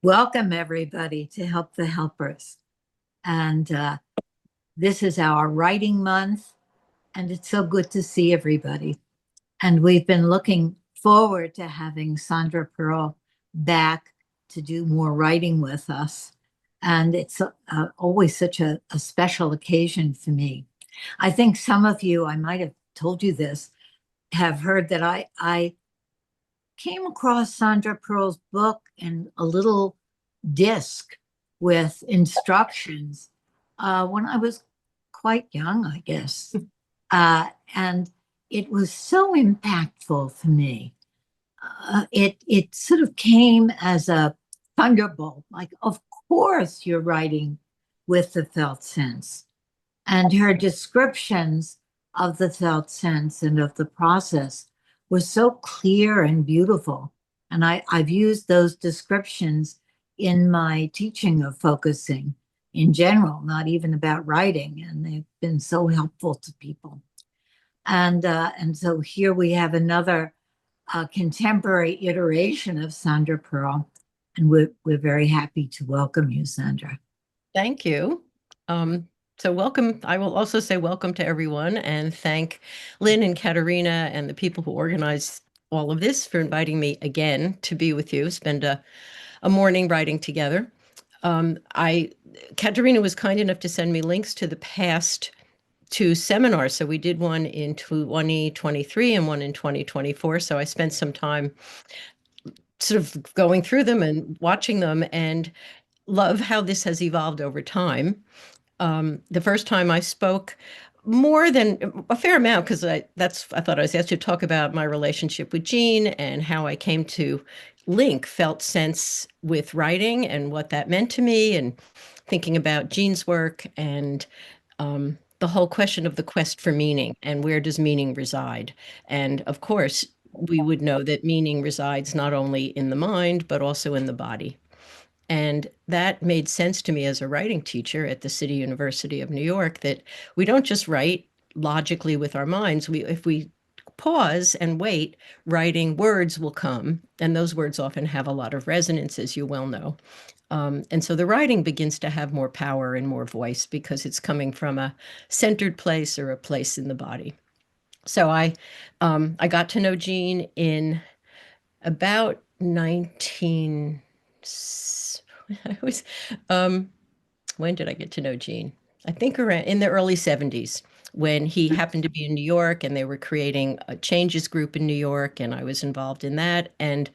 Welcome, everybody, to Help the Helpers. And this is our writing month, and it's so good to see everybody. And we've been looking forward to having Sondra Perl back to do more writing with us. And it's always such a special occasion for me. I think some of you, I might have told you this, have heard that I came across Sondra Perl's book in a little disc with instructions when I was quite young, I guess. And it was so impactful for me. It sort of came as a thunderbolt, like, of course you're writing with the felt sense. And her descriptions of the felt sense and of the process were so clear and beautiful. And I've used those descriptions in my teaching of focusing in general, not even about writing, and they've been so helpful to people. And so here we have another contemporary iteration of Sondra Perl, and we're very happy to welcome you, Sondra. Thank you. So welcome. I will also say welcome to everyone and thank Lynn and Katerina and the people who organized all of this for inviting me again to be with you, spend a morning writing together. Katerina was kind enough to send me links to the past two seminars. So we did one in 2023 and one in 2024. So I spent some time sort of going through them and watching them and love how this has evolved over time. The first time I spoke more than a fair amount, because I thought I was asked to talk about my relationship with Jean and how I came to link felt sense with writing and what that meant to me, and thinking about Jean's work and the whole question of the quest for meaning and where does meaning reside. And of course, we would know that meaning resides not only in the mind, but also in the body. And that made sense to me as a writing teacher at the City University of New York, that we don't just write logically with our minds. If we pause and wait, writing words will come. And those words often have a lot of resonance, as you well know. And so the writing begins to have more power and more voice because it's coming from a centered place or a place in the body. So I got to know Jean in about 19... I was, when did I get to know Gene? I think around in the early 70s when he happened to be in New York and they were creating a changes group in New York, and I was involved in that. And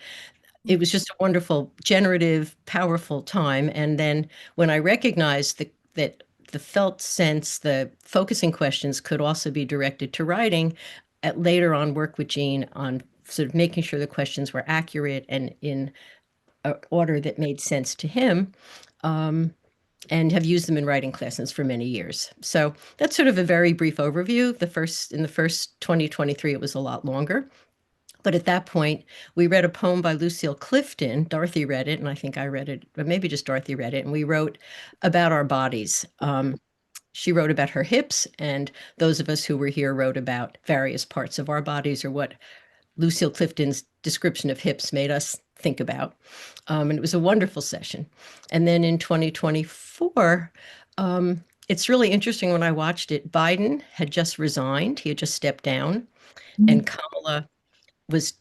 it was just a wonderful, generative, powerful time. And then when I recognized that the felt sense, the focusing questions could also be directed to writing, at later on work with Gene on sort of making sure the questions were accurate and in an order that made sense to him, and have used them in writing classes for many years. So that's sort of a very brief overview. In the first 2023, it was a lot longer. But at that point, we read a poem by Lucille Clifton. Dorothy read it, and I think I read it, but maybe just Dorothy read it. And we wrote about our bodies. She wrote about her hips, and those of us who were here wrote about various parts of our bodies, or what Lucille Clifton's description of hips made us think about. And it was a wonderful session. And then in 2024, it's really interesting when I watched it, Biden had just resigned. He had just stepped down, and Kamala was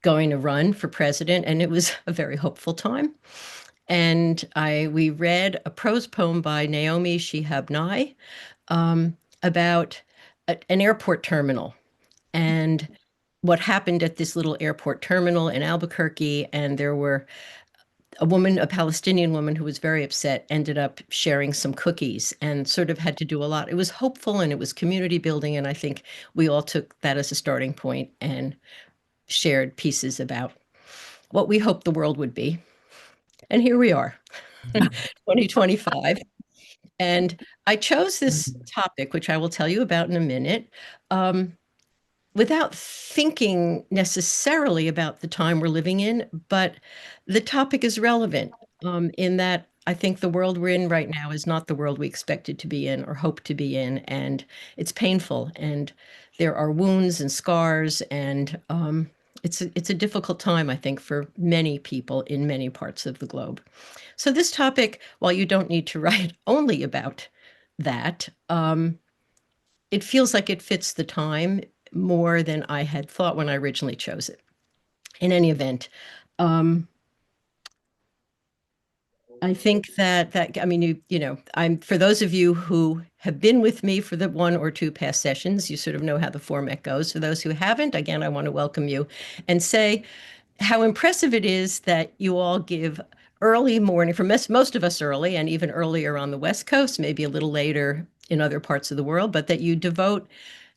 going to run for president, and it was a very hopeful time. And we read a prose poem by Naomi Shihab Nye about an airport terminal and what happened at this little airport terminal in Albuquerque. And there were a Palestinian woman who was very upset, ended up sharing some cookies and sort of had to do a lot. It was hopeful and it was community building. And I think we all took that as a starting point and shared pieces about what we hoped the world would be. And here we are, 2025. And I chose this topic, which I will tell you about in a minute, without thinking necessarily about the time we're living in, but the topic is relevant in that I think the world we're in right now is not the world we expected to be in or hoped to be in, and it's painful, and there are wounds and scars, and it's a difficult time, I think, for many people in many parts of the globe. So this topic, while you don't need to write only about that, it feels like it fits the time more than I had thought when I originally chose it. In any event, I think that I mean, I'm for those of you who have been with me for the one or two past sessions, you sort of know how the format goes. For those who haven't, again, I want to welcome you and say how impressive it is that you all give early morning, for most of us early, and even earlier on the West Coast, maybe a little later in other parts of the world, but that you devote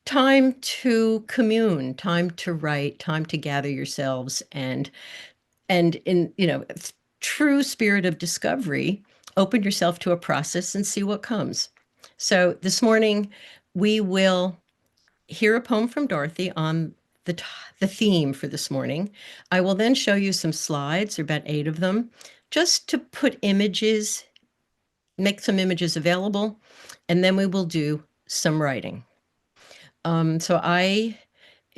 time to commune, time to write, time to gather yourselves, and in true spirit of discovery, open yourself to a process and see what comes. So this morning we will hear a poem from Dorothy on the theme for this morning. I will then show you some slides, there are about 8 of them, just to put images, make some images available, and then we will do some writing. So I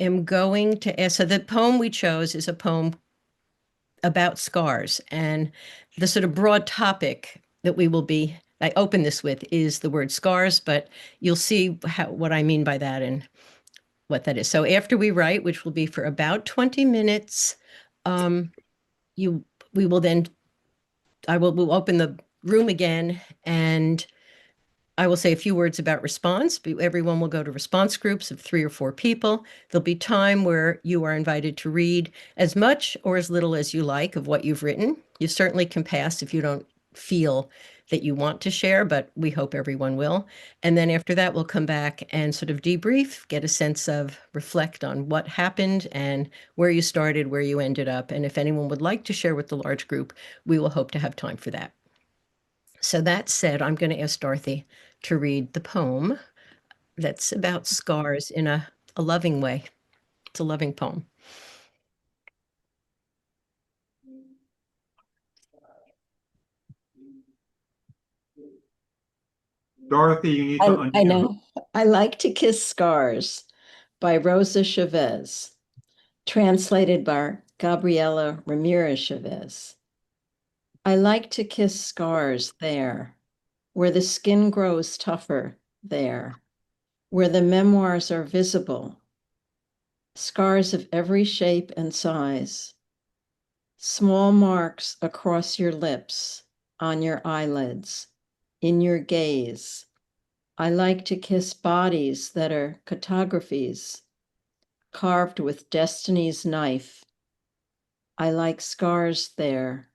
am going to ask, so the poem we chose is a poem about scars, and the sort of broad topic that I open this with is the word scars, but you'll see what I mean by that and what that is. So after we write, which will be for about 20 minutes, um, we will then, we'll open the room again, and I will say a few words about response. Everyone will go to response groups of 3 or 4 people. There'll be time where you are invited to read as much or as little as you like of what you've written. You certainly can pass if you don't feel that you want to share, but we hope everyone will. And then after that, we'll come back and sort of debrief, get a sense of, reflect on what happened and where you started, where you ended up. And if anyone would like to share with the large group, we will hope to have time for that. So that said, I'm going to ask Dorothy to read the poem that's about scars in a loving way. It's a loving poem. Dorothy, you need to unmute. I know. I Like to Kiss Scars by Rosa Chavez, translated by Gabriela Ramirez Chavez. I like to kiss scars there, where the skin grows tougher there, where the memoirs are visible, scars of every shape and size, small marks across your lips, on your eyelids, in your gaze. I like to kiss bodies that are cartographies, carved with destiny's knife. I like scars there.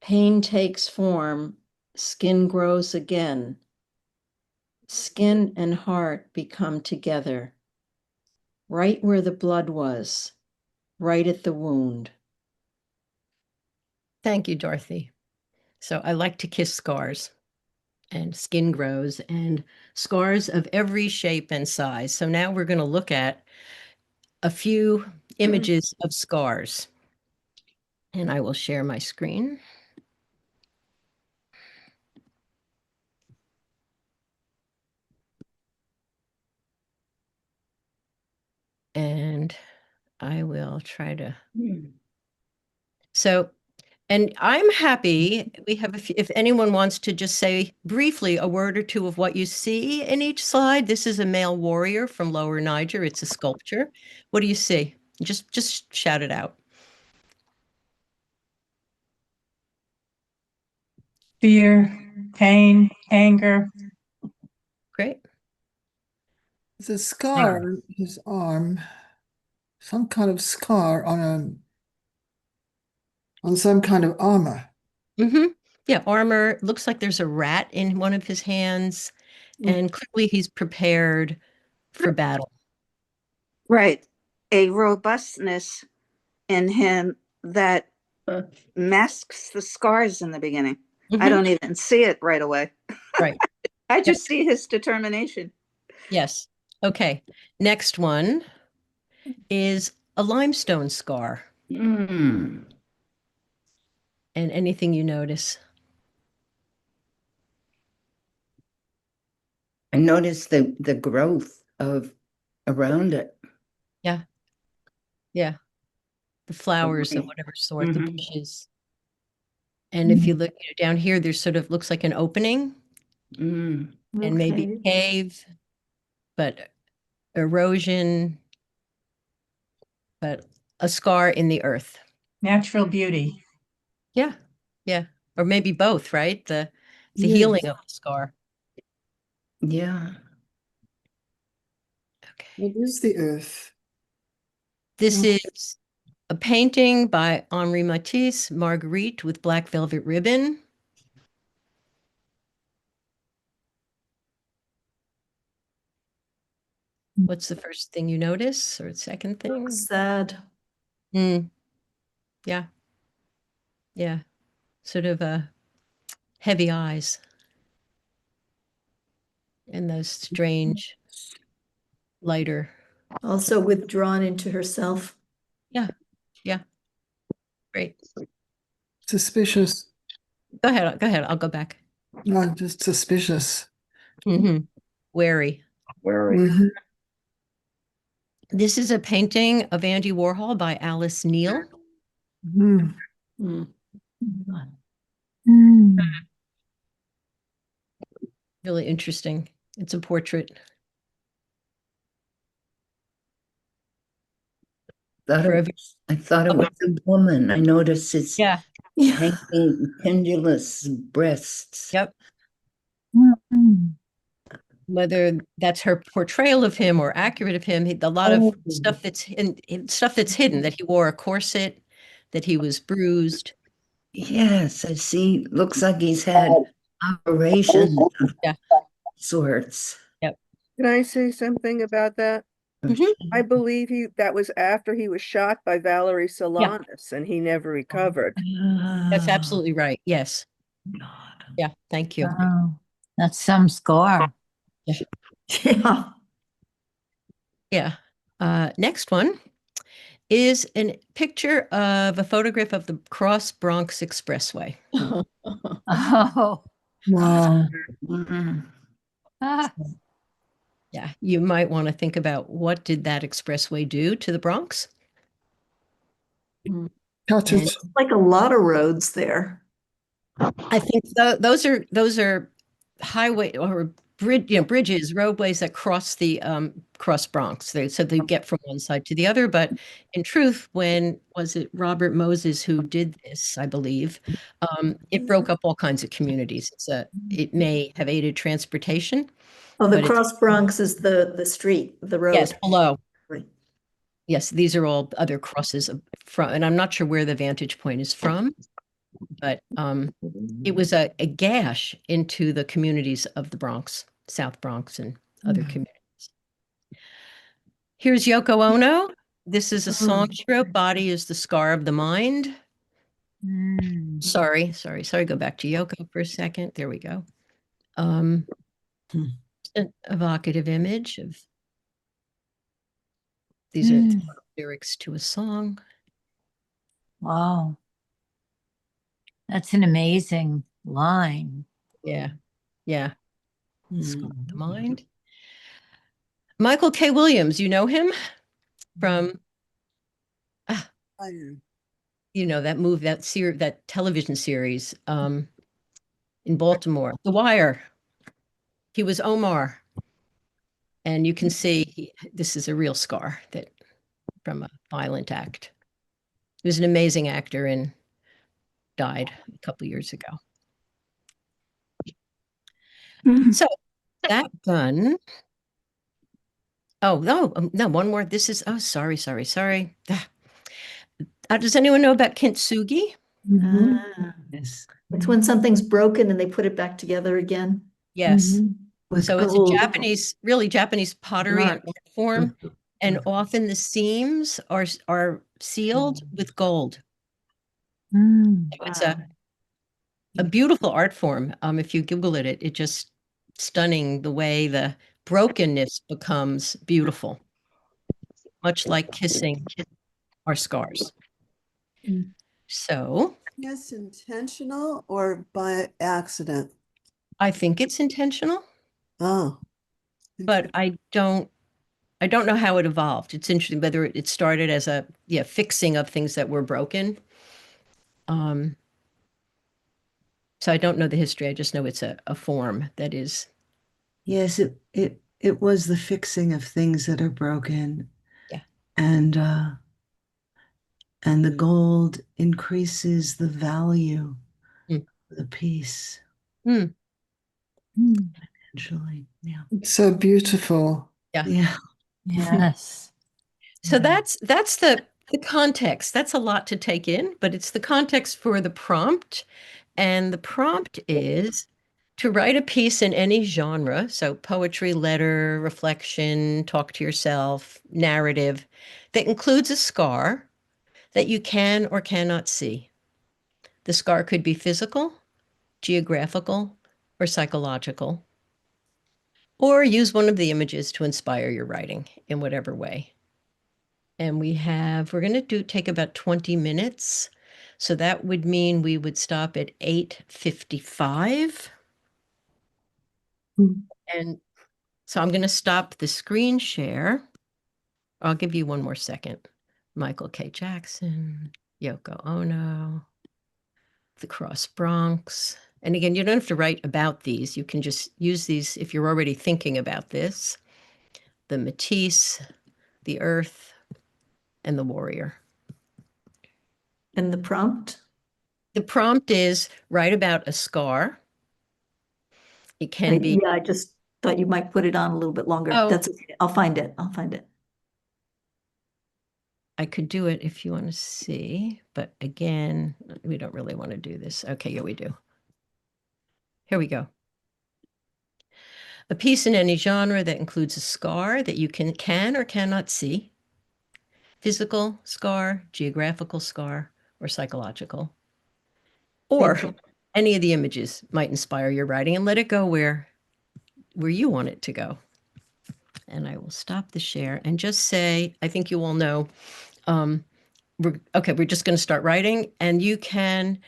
Pain takes form, skin grows again. Skin and heart become together. Right where the blood was, right at the wound. Thank you, Dorothy. So I like to kiss scars, and skin grows, and scars of every shape and size. So now we're going to look at a few images of scars. And I will share my screen. And I will try to. So, and I'm happy we have, if anyone wants to just say briefly a word or two of what you see in each slide. This is a male warrior from Lower Niger. It's a sculpture. What do you see? Just shout it out. Fear, pain, anger. Great. It's a scar on his arm, some kind of scar on some kind of armor. Mm-hmm. Yeah, armor. Looks like there's a rat in one of his hands, and clearly he's prepared for battle. Right. A robustness in him that masks the scars in the beginning. I don't even see it right away. Right. I just see his determination. Yes. Okay. Next one is a limestone scar. And anything you notice? I noticed the growth of around it. Yeah. Yeah. The flowers of Okay. whatever sort, the Mhm. bushes. And if you look down here, there's sort of looks like an opening Mm. and maybe a cave, but erosion, but a scar in the earth. Natural beauty. Yeah. Yeah. Or maybe both, right? The Yes. healing of the scar. Yeah. Okay. What is the earth? This Oh. is a painting by Henri Matisse, Marguerite with black velvet ribbon. What's the first thing you notice or the second thing? Sad. Mm. Yeah. Yeah. Sort of heavy eyes. And those strange, lighter. Also withdrawn into herself. Yeah. Yeah. Great. Suspicious. Go ahead. Go ahead. I'll go back. No, just suspicious. Mm-hmm. Wary. Where Mhm. This is a painting of Andy Warhol by Alice Neal. Mhm. Really interesting. It's a portrait. I thought it was a woman. I noticed it's Yeah. hanging pendulous breasts. Yep. Whether that's her portrayal of him or accurate of him, a lot of stuff that's stuff that's hidden, that he wore a corset, that he was bruised. Yes, I see. Looks like he's had operations of Yeah. sorts. Can I say something about that? Mhm. I believe that was after he was shot by Valerie Solanas and he never recovered. That's absolutely right. Yes. God. Yeah. Thank you. Wow, that's some score. Yeah. Yeah. Next one is a picture of a photograph of the Cross Bronx Expressway. Oh, Wow. Mm. ah, Yeah. You might want to think about what did that expressway do to the Bronx? Cut And it. Like a lot of roads there. I think those are highway or bridges, roadways that cross the cross Bronx. So they get from one side to the other. But in truth, when was it Robert Moses who did this? I believe it broke up all kinds of communities. It may have aided transportation. Oh, the But Cross Bronx is the street, the road. Yes, below. Right. Yes, these are all other crosses from, and I'm not sure where the vantage point is from, but it was a gash into the communities of the Bronx, South Bronx, and other communities. Here's Yoko Ono. This is a song she wrote, Body is the Scar of the Mind. Sorry. Go back to Yoko for a second. There we go. An evocative image of these are lyrics to a song. wow. That's an amazing line. Yeah. Scar of the Mind. Michael K. Williams, you know him from that television series in Baltimore, The Wire. He was Omar, and you can see this is a real scar from a violent act. He was an amazing actor and died a couple years ago. So that done. Oh no, one more. This is sorry. Does anyone know about kintsugi? Yes. It's when something's broken and they put it back together again. Yes. With So it's gold. a Japanese pottery and art form, and often the seams are sealed with gold. So it's a beautiful art form. If you Google it, it just stunning the way the brokenness becomes beautiful, much like kissing our scars. So Yes, intentional or by accident? I think it's intentional, Oh, but I don't I don't know how it evolved. It's interesting whether it started as a fixing of things that were broken. So I don't know the history. I just know it's a form that is. Yes, it was the fixing of things that are broken. Yeah. And the gold increases the value Mm. of the piece. Mm. Actually, yeah. It's so beautiful. Yeah. Yeah. Yes. So that's the context. That's a lot to take in, but it's the context for the prompt. And the prompt is to write a piece in any genre. So poetry, letter, reflection, talk to yourself, narrative, that includes a scar that you can or cannot see. The scar could be physical, geographical, or psychological. Or use one of the images to inspire your writing in whatever way. And we're going to take about 20 minutes. So that would mean we would stop at 8:55. And so I'm going to stop the screen share. I'll give you one more second. Michael K. Jackson, Yoko Ono, the Cross Bronx. And again, you don't have to write about these. You can just use these if you're already thinking about this. The Matisse, the Earth, and the Warrior. And the prompt? The prompt is write about a scar. It can be. Yeah, I just thought you might put it on a little bit longer. Oh. That's okay. I'll find it. I could do it if you want to see, but again, we don't really want to do this. Okay, yeah, we do. Here we go. A piece in any genre that includes a scar that you can or cannot see. Physical scar, geographical scar, or psychological. Or any of the images might inspire your writing, and let it go where you want it to go. And I will stop the share and just say, I think you all know, we're just going to start writing, and you can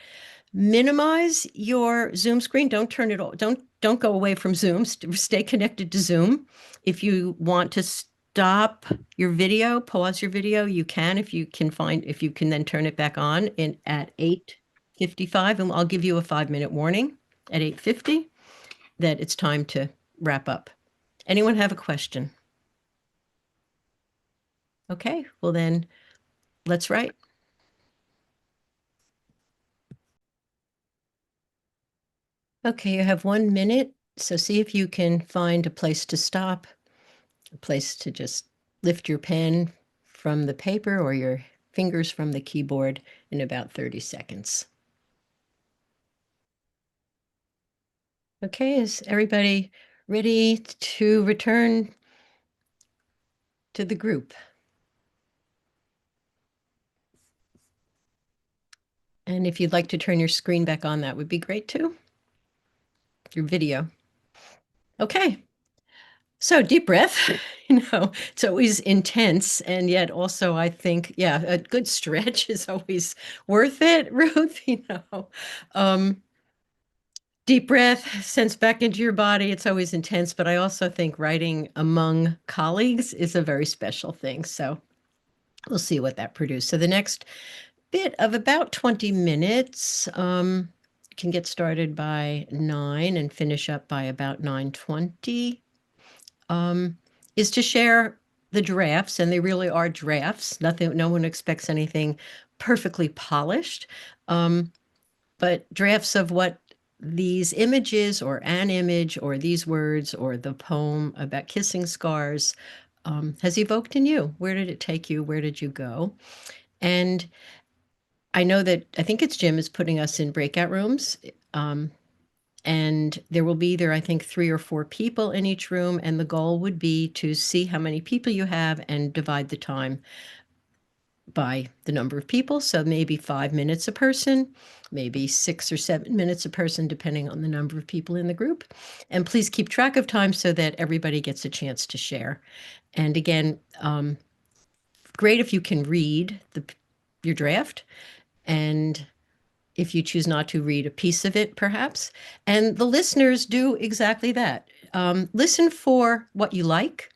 minimize your Zoom screen. Don't turn it off. Don't go away from Zoom. Stay connected to Zoom. If you want to stop your video, pause your video, you can. If you can then turn it back on at 8:55, and I'll give you a 5-minute warning at 8:50 that it's time to wrap up. Anyone have a question? Okay, well then let's write. Okay, you have 1 minute. So see if you can find a place to stop, a place to just lift your pen from the paper or your fingers from the keyboard in about 30 seconds. Okay, is everybody ready to return to the group? And if you'd like to turn your screen back on, that would be great too. Your video. Okay. So deep breath, it's always intense. And yet also I think, a good stretch is always worth it, Ruth, Deep breath, sense back into your body. It's always intense, but I also think writing among colleagues is a very special thing. So we'll see what that produces. So the next bit of about 20 minutes, can get started by 9 and finish up by about 9:20, is to share the drafts, and they really are drafts. No one expects anything perfectly polished, but drafts of what these images or an image or these words or the poem about kissing scars has evoked in you. Where did it take you? Where did you go? And I think it's Jim is putting us in breakout rooms, and there will be I think 3 or 4 people in each room. And the goal would be to see how many people you have and divide the time by the number of people. So maybe 5 minutes a person, maybe 6 or 7 minutes a person, depending on the number of people in the group. And please keep track of time so that everybody gets a chance to share. And again, great if you can read your draft, and if you choose not to, read a piece of it, perhaps. And the listeners do exactly that. Listen for what you like,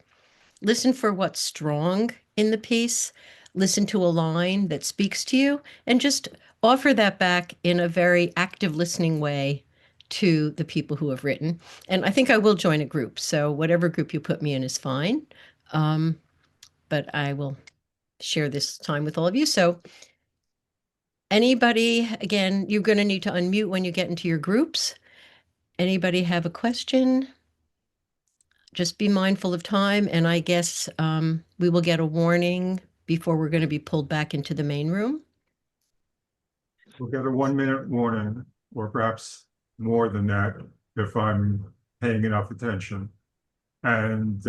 listen for what's strong in the piece, listen to a line that speaks to you, and just offer that back in a very active listening way to the people who have written. And I think I will join a group. So whatever group you put me in is fine. But I will share this time with all of you. So anybody, again, you're going to need to unmute when you get into your groups. Anybody have a question? Just be mindful of time. And I guess we will get a warning before we're going to be pulled back into the main room. We'll get a 1-minute warning, or perhaps more than that, if I'm paying enough attention. And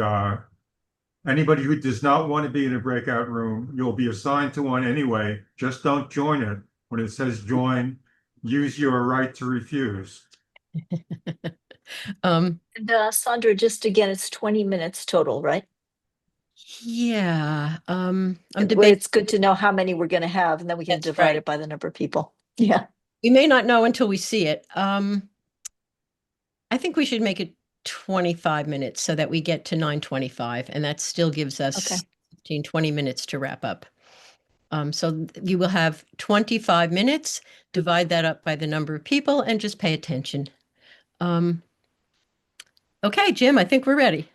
anybody who does not want to be in a breakout room, you'll be assigned to one anyway. Just don't join it. When it says join, use your right to refuse. Um, And Sondra, just again, it's 20 minutes total, right? yeah. I'm Well, debating. it's good to know how many we're going to have, and then we can That's divide right. it by the number of people. Yeah. We may not know until we see it. I think we should make it 25 minutes so that we get to 9:25, and that still gives us Okay. 15, 20 minutes to wrap up. So you will have 25 minutes, divide that up by the number of people, and just pay attention. Okay, Jim, I think we're ready.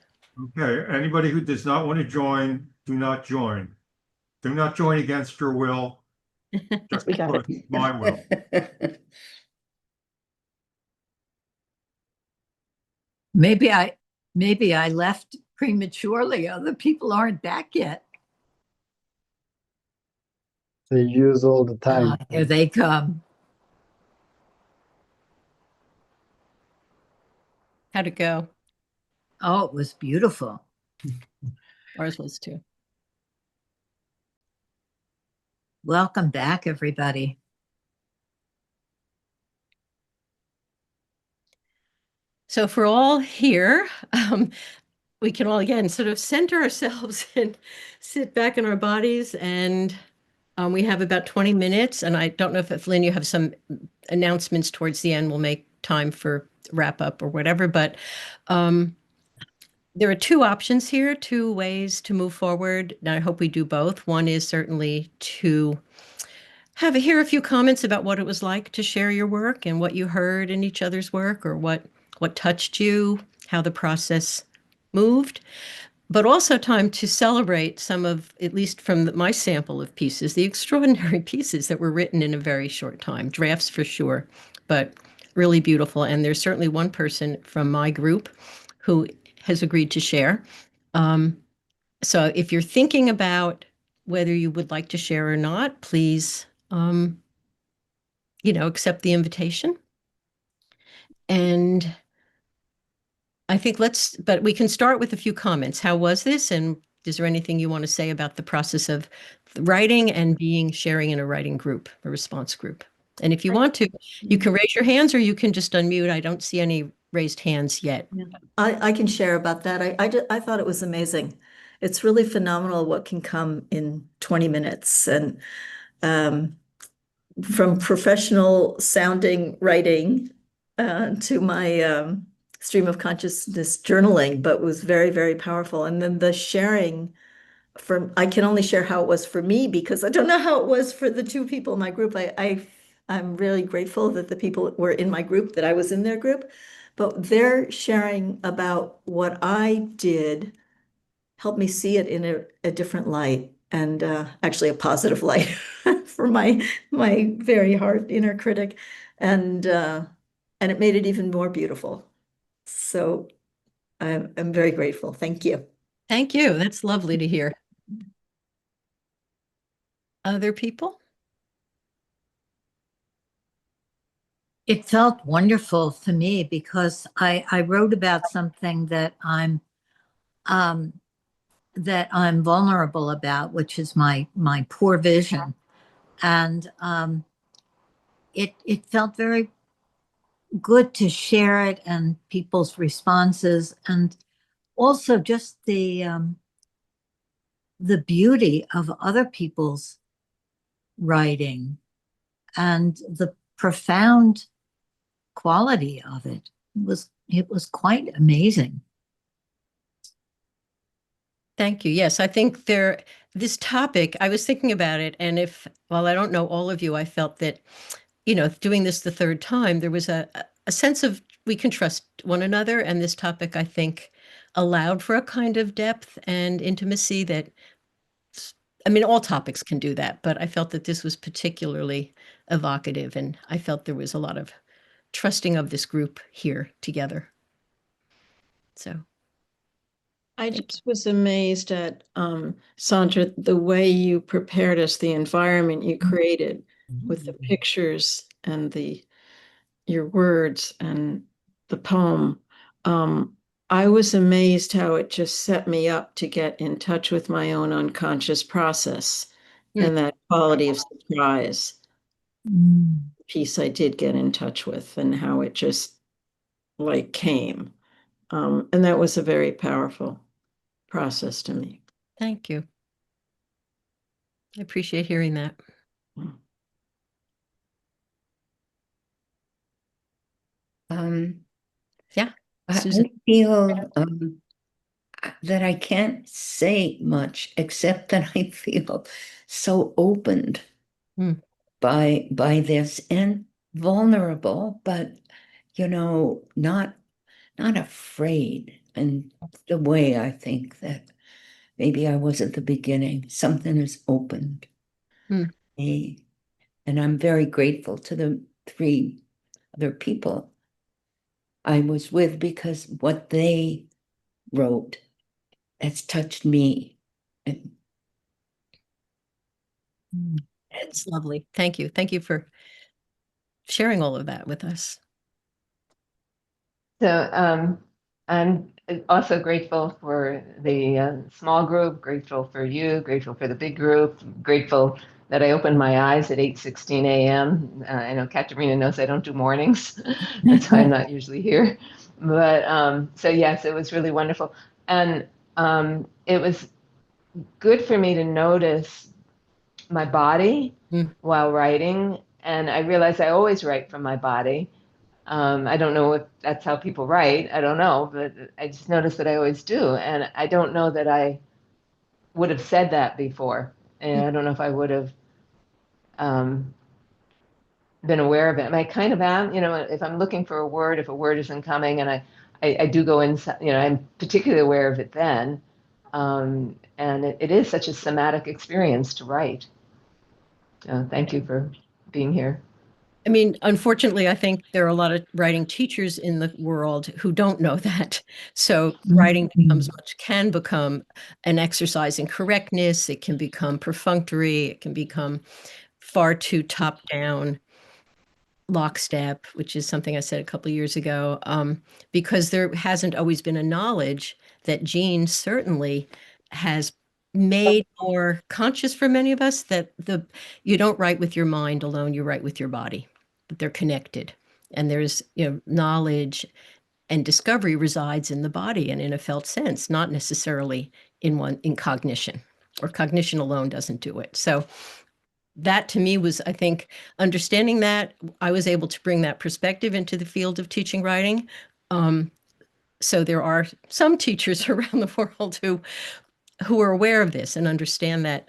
Okay, anybody who does not want to join, do not join. Do not join against your will. Just We got it. because it's my will. Maybe I left prematurely. Other people aren't back yet. They use all the time. Here they come. How'd it go? Oh, it was beautiful. Ours was too. Welcome back, everybody. So if we're all here, we can all again sort of center ourselves and sit back in our bodies, and we have about 20 minutes. And I don't know if Lynn, you have some announcements towards the end. We'll make time for wrap up or whatever, but there are two options here, two ways to move forward. And I hope we do both. One is certainly to hear a few comments about what it was like to share your work and what you heard in each other's work, or what touched you, how the process moved, but also time to celebrate some of, at least from my sample of pieces, the extraordinary pieces that were written in a very short time. Drafts for sure, but really beautiful. And there's certainly one person from my group who has agreed to share. So if you're thinking about whether you would like to share or not, please, accept the invitation. And I think but we can start with a few comments. How was this? And is there anything you want to say about the process of writing and sharing in a writing group, a response group? And if you want to, you can raise your hands or you can just unmute. I don't see any raised hands yet. Yeah. I can share about that. I thought it was amazing. It's really phenomenal what can come in 20 minutes. And from professional sounding writing to my stream of consciousness journaling, but was very, very powerful. And then the sharing I can only share how it was for me because I don't know how it was for the two people in my group. I'm really grateful that the people were in my group, that I was in their group, but their sharing about what I did helped me see it in a different light, and actually a positive light for my very hard inner critic. And it made it even more beautiful. So I'm very grateful. Thank you. Thank you. That's lovely to hear. Other people? It felt wonderful to me because I wrote about something that I'm vulnerable about, which is my poor vision. And it felt very good to share it and people's responses, and also just the beauty of other people's writing and the profound quality of it. It was quite amazing. Thank you. Yes, I think this topic, I was thinking about it, and while I don't know all of you, I felt that, doing this the third time, there was a sense of we can trust one another. And this topic, I think, allowed for a kind of depth and intimacy that, I mean, all topics can do that, but I felt that this was particularly evocative, and I felt there was a lot of trusting of this group here together. So I just was amazed at, Sondra, the way you prepared us, the environment you created with the pictures and your words and the poem. I was amazed how it just set me up to get in touch with my own unconscious process and that quality of surprise piece I did get in touch with, and how it just like came. And that was a very powerful process to me. Thank you. I appreciate hearing that. Yeah. I Susan? feel that I can't say much except that I feel so opened by this, and vulnerable, but not afraid in the way I think that maybe I was at the beginning. Something has opened me, and I'm very grateful to the 3 other people I was with, because what they wrote has touched me. And it's lovely. Thank you. Thank you for sharing all of that with us. So I'm also grateful for the small group, grateful for you, grateful for the big group, grateful that I opened my eyes at 8:16 a.m. I know Katerina knows I don't do mornings. That's why I'm not usually here. But so yes, it was really wonderful. And it was good for me to notice my body while writing. And I realized I always write from my body. I don't know if that's how people write. I don't know, but I just noticed that I always do. And I don't know that I would have said that before. And I don't know if I would have been aware of it. And I kind of am, if I'm looking for a word, if a word isn't coming, and I do go inside, I'm particularly aware of it then. And it is such a somatic experience to write. Thank you for being here. I mean, unfortunately, I think there are a lot of writing teachers in the world who don't know that. So writing can become an exercise in correctness. It can become perfunctory. It can become far too top down, lockstep, which is something I said a couple of years ago, because there hasn't always been a knowledge that Jean certainly has made more conscious for many of us, that you don't write with your mind alone, you write with your body, but they're connected. And there's, knowledge and discovery resides in the body and in a felt sense, not necessarily in cognition, or cognition alone doesn't do it. So that to me was, I think, understanding that, I was able to bring that perspective into the field of teaching writing. So there are some teachers around the world who are aware of this and understand that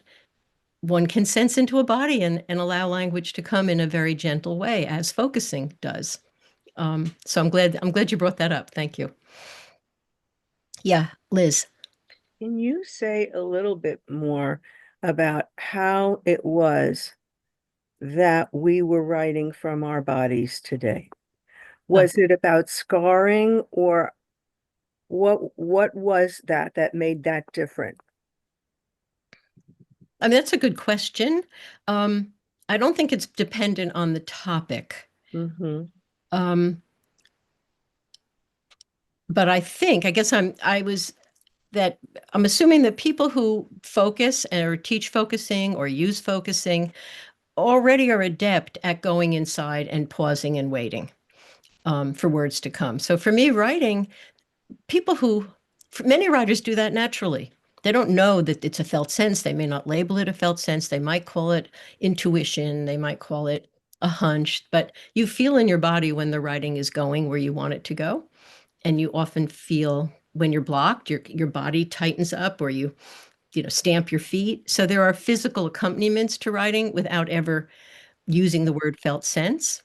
one can sense into a body and allow language to come in a very gentle way, as focusing does. So I'm glad you brought that up. Thank you. Yeah, Liz. Can you say a little bit more about how it was that we were writing from our bodies today? Was it about scarring, or what was that made that different? I mean, that's a good question. I don't think it's dependent on the topic. But I guess I'm assuming that people who focus or teach focusing or use focusing already are adept at going inside and pausing and waiting for words to come. So for me, writing, many writers do that naturally. They don't know that it's a felt sense. They may not label it a felt sense. They might call it intuition. They might call it a hunch, but you feel in your body when the writing is going where you want it to go. And you often feel when you're blocked, your body tightens up, or you stamp your feet. So there are physical accompaniments to writing without ever using the word felt sense.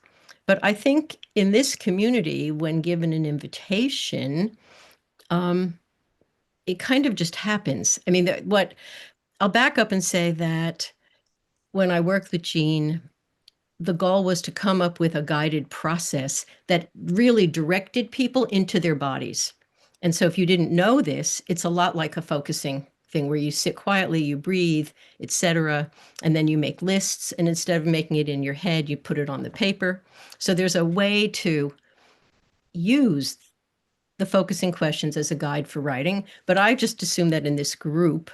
But I think in this community, when given an invitation, it kind of just happens. I mean, I'll back up and say that when I worked with Jean, the goal was to come up with a guided process that really directed people into their bodies. And so if you didn't know this, it's a lot like a focusing thing where you sit quietly, you breathe, etc., and then you make lists. And instead of making it in your head, you put it on the paper. So there's a way to use the focusing questions as a guide for writing. But I just assume that in this group,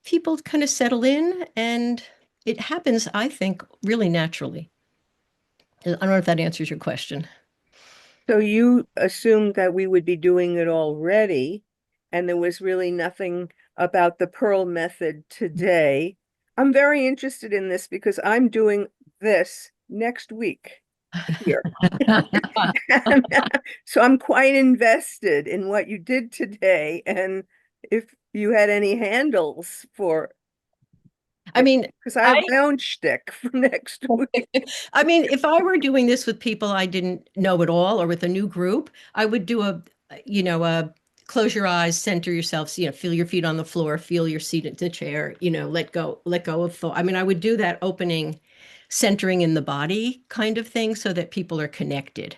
people kind of settle in, and it happens, I think, really naturally. I don't know if that answers your question. So you assumed that we would be doing it already, and there was really nothing about the Perl method today. I'm very interested in this because I'm doing this next week here. So I'm quite invested in what you did today, and if you had any handles for, I mean, because I have my own shtick for next week. I mean, if I were doing this with people I didn't know at all, or with a new group, I would do a close your eyes, center yourself, feel your feet on the floor, feel your seat at the chair, let go of thought. I mean, I would do that opening, centering in the body kind of thing so that people are connected.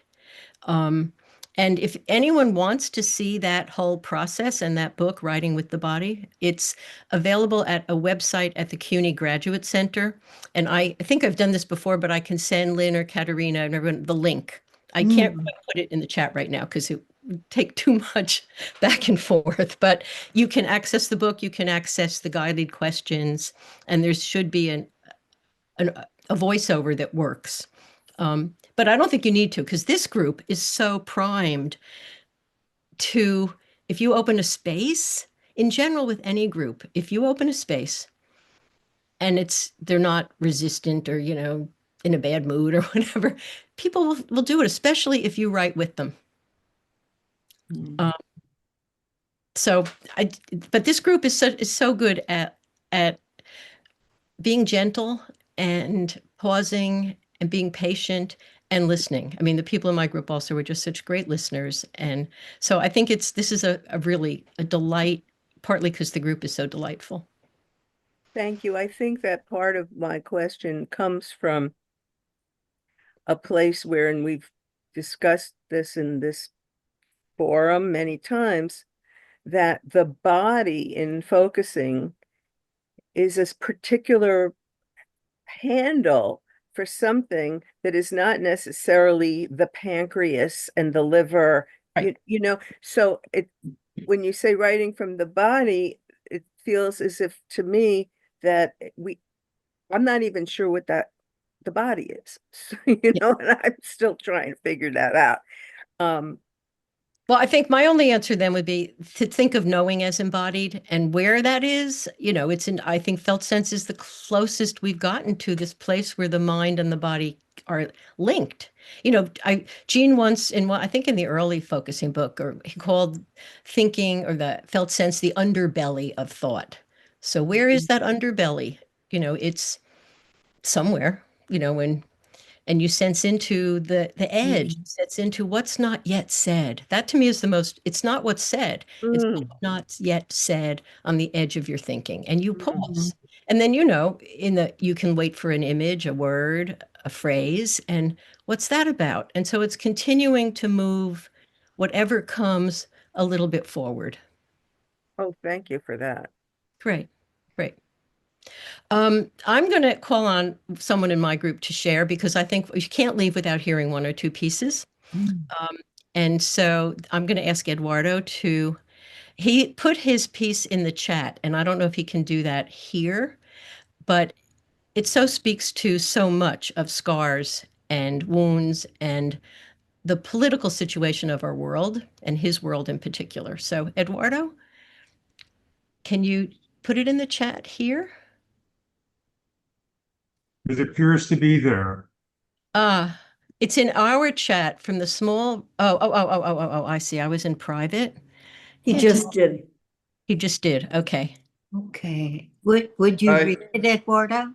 And if anyone wants to see that whole process and that book, Writing with the Body, it's available at a website at the CUNY Graduate Center. And I think I've done this before, but I can send Lynn or Katerina and everyone the link. I can't quite put it in the chat right now because it would take too much back and forth. But you can access the book, you can access the guided questions, and there should be a voiceover that works. But I don't think you need to, because this group is so primed to, if you open a space, in general with any group, if you open a space and they're not resistant or, in a bad mood or whatever, people will do it, especially if you write with them. But this group is so good at being gentle and pausing and being patient and listening. I mean, the people in my group also were just such great listeners. And so I think this is a really a delight, partly because the group is so delightful. Thank you. I think that part of my question comes from a place where, and we've discussed this in this forum many times, that the body in focusing is a particular handle for something that is not necessarily the pancreas and the liver, right. So when you say writing from the body, it feels as if to me that I'm not even sure what the body is, and I'm still trying to figure that out. Well, I think my only answer then would be to think of knowing as embodied, and where that is, I think felt sense is the closest we've gotten to this place where the mind and the body are linked. Jean once I think in the early focusing book, or he called thinking or the felt sense, the underbelly of thought. So where is that underbelly? It's somewhere, and you sense into the edge, sense into what's not yet said. That to me is it's not what's said. It's what's not yet said on the edge of your thinking. And you pause. And then, you can wait for an image, a word, a phrase, and what's that about? And so it's continuing to move whatever comes a little bit forward. Oh, thank you for that. Great. I'm going to call on someone in my group to share, because I think you can't leave without hearing one or two pieces. And so I'm going to ask Eduardo he put his piece in the chat, and I don't know if he can do that here, but it so speaks to so much of scars and wounds and the political situation of our world, and his world in particular. So Eduardo, can you put it in the chat here? It appears to be there. It's in our chat from the small. Oh, I see. I was in private. He just did. He just did. Okay. Okay. Would you I- read it, Eduardo?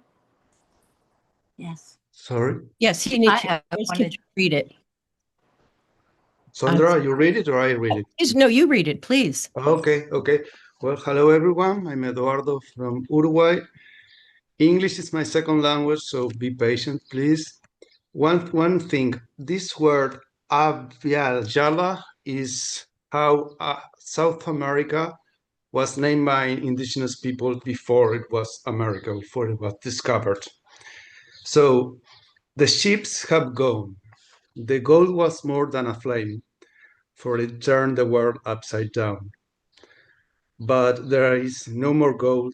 Yes. Sorry, Yes, he needs I to wanted- read it. Sondra, you read it or I read it? No, you read it, please. Okay, okay. Well, hello everyone. I'm Eduardo from Uruguay. English is my second language, so be patient, please. One thing, this word Avyala is how South America was named by indigenous people before it was America, before it was discovered. So the ships have gone. The gold was more than a flame, for it turned the world upside down. But there is no more gold.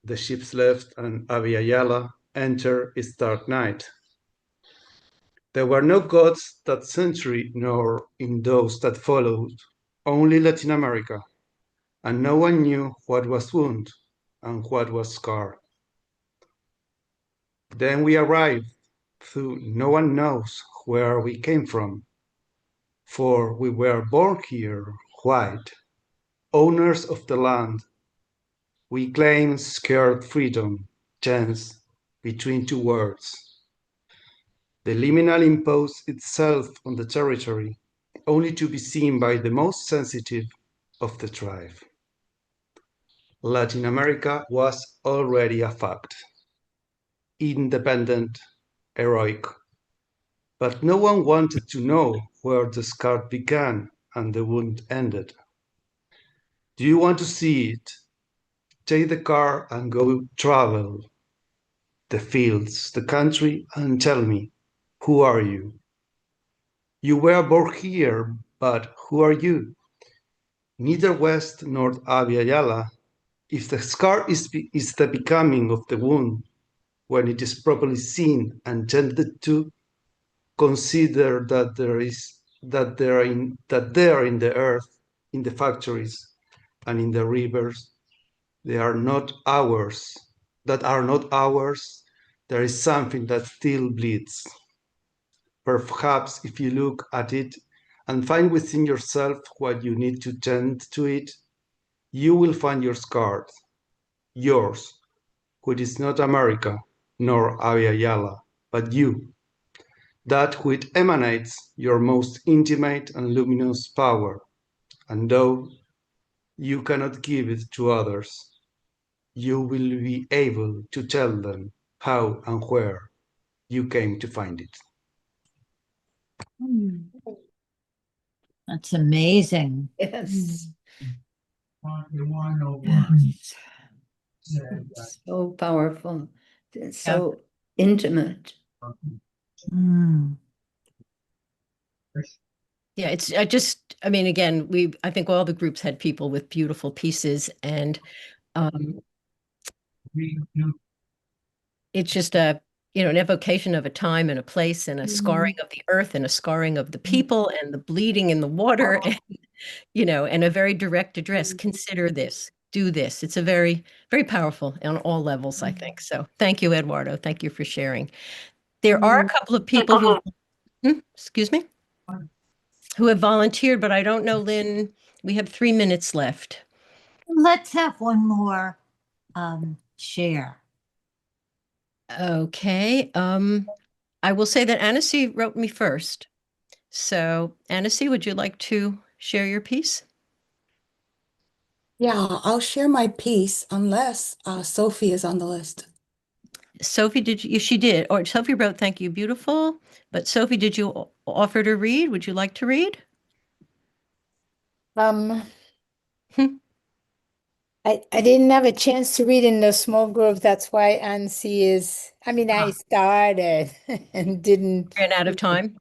The ships left, and Abiyala entered its dark night. There were no gods that century, nor in those that followed, only Latin America, and no one knew what was wound and what was scar. Then we arrived, though no one knows where we came from, for we were born here, white, owners of the land. We claim scared freedom, chance between two words. The liminal imposed itself on the territory, only to be seen by the most sensitive of the tribe. Latin America was already a fact, independent, heroic, but no one wanted to know where the scar began and the wound ended. Do you want to see it? Take the car and go travel the fields, the country, and tell me, who are you? You were born here, but who are you? Neither West nor Abiyala. If the scar is the becoming of the wound, when it is properly seen and tended to, consider that there in the earth, in the factories, and in the rivers, they are not ours. That are not ours. There is something that still bleeds. Perhaps if you look at it and find within yourself what you need to tend to it, you will find your scars, yours, which is not America nor Ayala, but you, that which emanates your most intimate and luminous power, and though you cannot give it to others, you will be able to tell them how and where you came to find it. That's amazing. Yes. So powerful. It's so intimate. Mm. Yeah, I mean, again, I think all the groups had people with beautiful pieces, and it's just an evocation of a time and a place and a scarring of the earth and a scarring of the people and the bleeding in the water and, and a very direct address. Consider this, do this. It's a very, very powerful on all levels, I think. So thank you, Eduardo. Thank you for sharing. There are a couple of people excuse me, who have volunteered, but I don't know, Lynn, we have 3 minutes left. Let's have one more share. Okay. I will say that Annecy wrote me first. So Annecy, would you like to share your piece? Yeah, I'll share my piece unless Sophie is on the list. Sophie, she did. Or Sophie wrote, "Thank you, beautiful." But Sophie, did you offer to read? Would you like to read? I didn't have a chance to read in the small group. That's why Ansi is, I started and didn't. Ran out of time.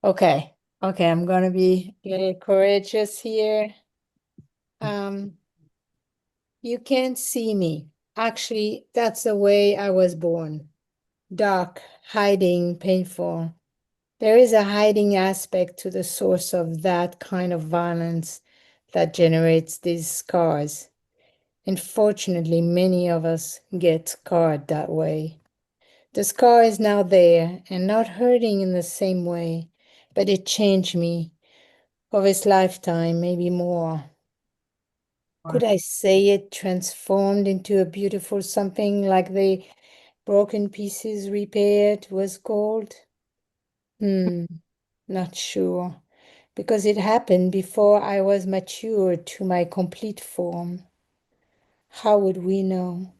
Okay. I'm gonna be very courageous here. You can't see me. Actually, that's the way I was born. Dark, hiding, painful. There is a hiding aspect to the source of that kind of violence that generates these scars. Unfortunately, many of us get scarred that way. The scar is now there and not hurting in the same way, but it changed me. of his lifetime, maybe more. Could I say it transformed into a beautiful something like the broken pieces repaired was gold? Not sure, because it happened before I was mature to my complete form. How would we know?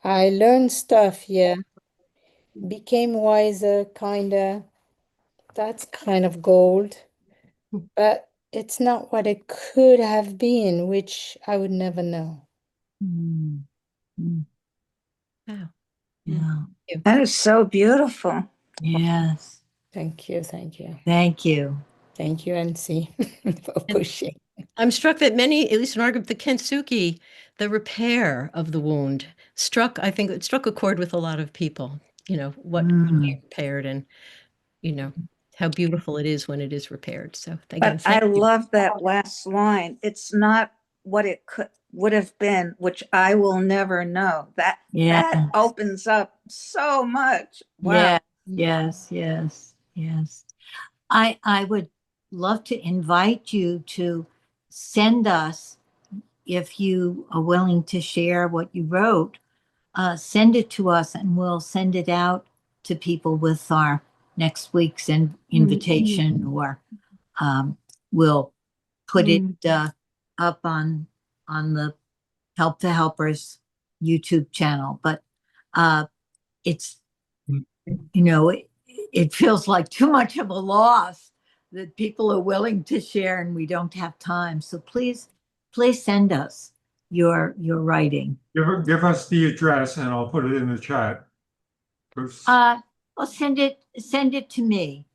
I learned stuff, yeah. Became wiser, kinda. That's kind of gold. But it's not what it could have been, which I would never know. Wow. Yeah. That is so beautiful. Yes. Thank you, thank you. Thank you. Thank you, NC, for pushing. I'm struck that many, at least in our group, the Kintsugi, the repair of the wound I think it struck a chord with a lot of people, what can be repaired and, how beautiful it is when it is repaired. So again, But I thank you. love that last line. It's not what it would have been, which I will never know. That opens up so much. Wow. Yes. I would love to invite you to send us, if you are willing to share what you wrote, send it to us and we'll send it out to people with our next week's invitation, or we'll put it up on the Help the Helpers YouTube channel. But it's, it feels like too much of a loss that people are willing to share and we don't have time. So please send us your writing. Give us the address and I'll put it in the chat. Bruce. Well, send it to me.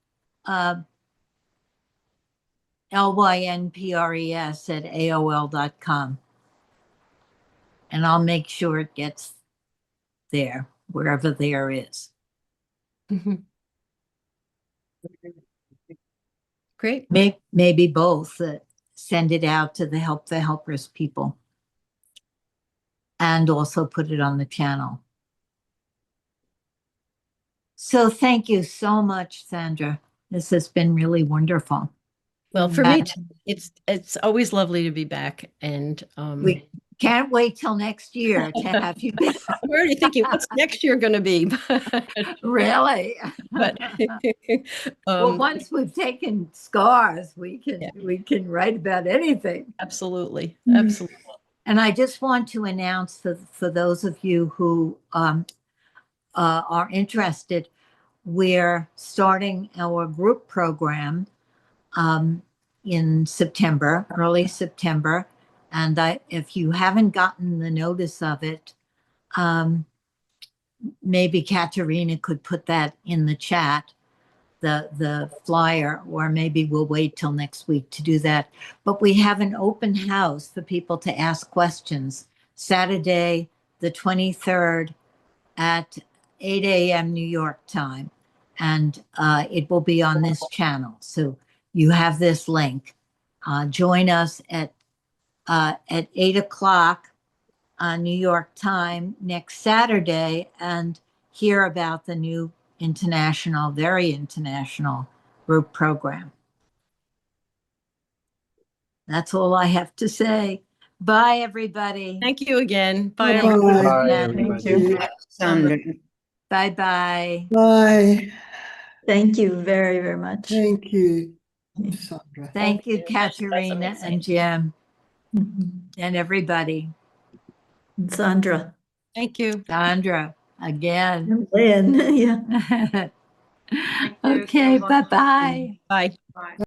lynpres@aol.com. And I'll make sure it gets there, wherever there is. Great. Maybe both. Send it out to the Help the Helpers people. And also put it on the channel. So thank you so much, Sandra. This has been really wonderful. Well, for me, it's always lovely to be back, and we can't wait till next year to have you back. I'm already thinking, what's next year going to be? Really? But well, once we've taken scars, we can write about anything. Absolutely. And I just want to announce for those of you who are interested, we're starting our group program in September, early September. And if you haven't gotten the notice of it, maybe Katerina could put that in the chat, the flyer, or maybe we'll wait till next week to do that. But we have an open house for people to ask questions, Saturday, the 23rd at 8 a.m. New York time. And it will be on this channel. So you have this link. Join us at 8 o'clock New York time next Saturday and hear about the new very international group program. That's all I have to say. Bye, everybody. Thank you again. Bye, Bye-bye. everyone. Bye, everybody. Bye-bye. Bye. Thank you very, very much. Thank you, Sandra. Thank you, Katerina and Jim and everybody. Sandra. Thank you. Sandra, again. Lynn, yeah. Okay, bye-bye. Bye.